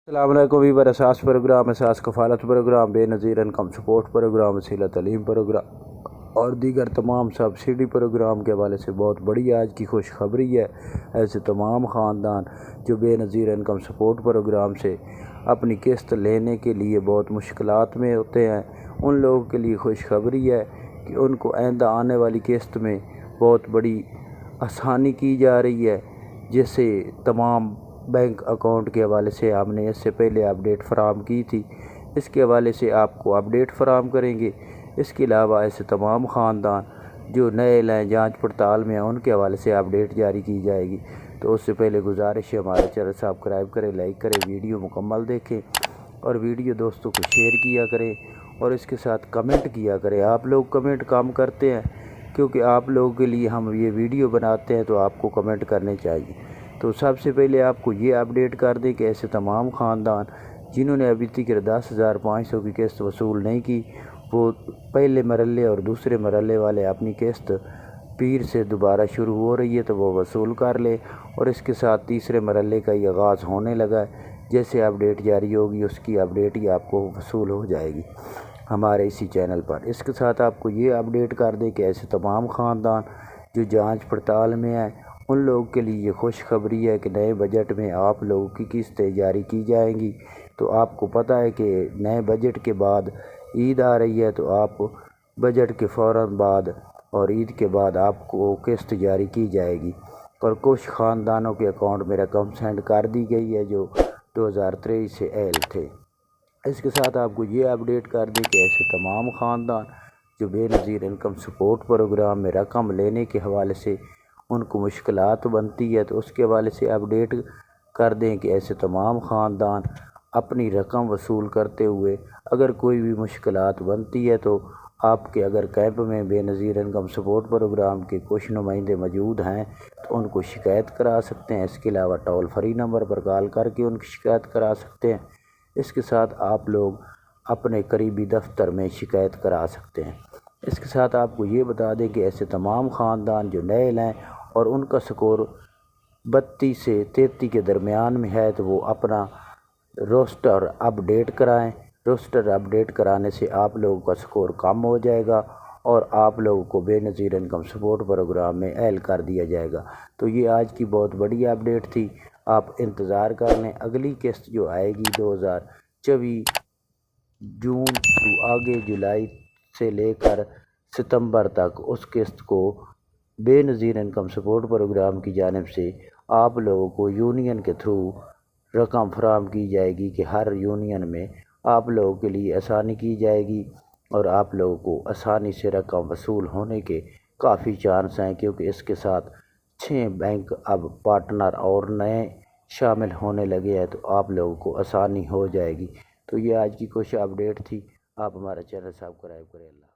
السلام علیکم ویور اساس پروگرام اساس کفالت پروگرام بے نظیر انکم سپورٹ پروگرام وسیلہ تعلیم پروگرام اور دیگر تمام سبسڈی پروگرام کے حوالے سے بہت بڑی آج کی خوشخبری ہے۔ ایسے تمام خاندان جو بے نظیر انکم سپورٹ پروگرام سے اپنی قسط لینے کے لیے بہت مشکلات میں ہوتے ہیں، ان لوگوں کے لیے خوشخبری ہے کہ ان کو آئندہ آنے والی قسط میں بہت بڑی آسانی کی جا رہی ہے، جیسے تمام بینک اکاؤنٹ کے حوالے سے ہم نے اس سے پہلے اپڈیٹ فراہم کی تھی، اس کے حوالے سے آپ کو اپڈیٹ فراہم کریں گے۔ اس کے علاوہ ایسے تمام خاندان جو نئے جانچ پڑتال میں ہیں ان کے حوالے سے اپڈیٹ جاری کی جائے گی۔ تو اس سے پہلے گزارش ہے ہمارے چینل سبسکرائب کریں، لائک کریں، ویڈیو مکمل دیکھیں اور ویڈیو دوستوں کو شیئر کیا کریں اور اس کے ساتھ کمنٹ کیا کریں۔ آپ لوگ کمنٹ کم کرتے ہیں کیونکہ آپ لوگوں کے لیے ہم یہ ویڈیو بناتے ہیں، تو آپ کو کمنٹ کرنے چاہیے۔ تو سب سے پہلے آپ کو یہ اپڈیٹ کر دیں کہ ایسے تمام خاندان جنہوں نے ابھی تک 10,500 کی قسط وصول نہیں کی، وہ پہلے مرحلے اور دوسرے مرحلے والے اپنی قسط پیر سے دوبارہ شروع ہو رہی ہے تو وہ وصول کر لیں، اور اس کے ساتھ تیسرے مرحلے کا یہ آغاز ہونے لگا ہے۔ جیسے اپڈیٹ جاری ہوگی اس کی اپڈیٹ ہی آپ کو وصول ہو جائے گی ہمارے اسی چینل پر۔ اس کے ساتھ آپ کو یہ اپڈیٹ کر دیں کہ ایسے تمام خاندان جو جانچ پڑتال میں ہیں ان لوگوں کے لیے یہ خوشخبری ہے کہ نئے بجٹ میں آپ لوگوں کی قسطیں جاری کی جائیں گی۔ تو آپ کو پتہ ہے کہ نئے بجٹ کے بعد عید آ رہی ہے، تو آپ بجٹ کے فوراً بعد اور عید کے بعد آپ کو قسط جاری کی جائے گی، اور کچھ خاندانوں کے اکاؤنٹ میں رقم سینڈ کر دی گئی ہے جو 2023 سے اہل تھے۔ اس کے ساتھ آپ کو یہ اپڈیٹ کر دیں کہ ایسے تمام خاندان جو بے نظیر انکم سپورٹ پروگرام میں رقم لینے کے حوالے سے ان کو مشکلات بنتی ہے، تو اس کے حوالے سے اپڈیٹ کر دیں کہ ایسے تمام خاندان اپنی رقم وصول کرتے ہوئے اگر کوئی بھی مشکلات بنتی ہے تو آپ کے اگر کیمپ میں بے نظیر انکم سپورٹ پروگرام کے کچھ نمائندے موجود ہیں تو ان کو شکایت کرا سکتے ہیں۔ اس کے علاوہ ٹول فری نمبر پر کال کر کے ان کی شکایت کرا سکتے ہیں۔ اس کے ساتھ آپ لوگ اپنے قریبی دفتر میں شکایت کرا سکتے ہیں۔ اس کے ساتھ آپ کو یہ بتا دیں کہ ایسے تمام خاندان جو نئے لیں اور ان کا سکور 32 سے 33 کے درمیان میں ہے تو وہ اپنا روسٹر اپڈیٹ کرائیں۔ روسٹر اپڈیٹ کرانے سے آپ لوگوں کا سکور کم ہو جائے گا اور آپ لوگوں کو بے نظیر انکم سپورٹ پروگرام میں اہل کر دیا جائے گا۔ تو یہ آج کی بہت بڑی اپڈیٹ تھی، آپ انتظار کر لیں۔ اگلی قسط جو آئے گی 2024 جون تو آگے جولائی سے لے کر ستمبر تک، اس قسط کو بے نظیر انکم سپورٹ پروگرام کی جانب سے آپ لوگوں کو یونین کے تھرو رقم فراہم کی جائے گی کہ ہر یونین میں آپ لوگوں کے لیے آسانی کی جائے گی اور آپ لوگوں کو آسانی سے رقم وصول ہونے کے کافی چانس ہیں، کیونکہ اس کے ساتھ 6 بینک اب پارٹنر اور نئے شامل ہونے لگے ہیں، تو آپ لوگوں کو آسانی ہو جائے گی۔ تو یہ آج کی کچھ اپڈیٹ تھی، آپ ہمارا چینل سبسکرائب کریں۔ اللہ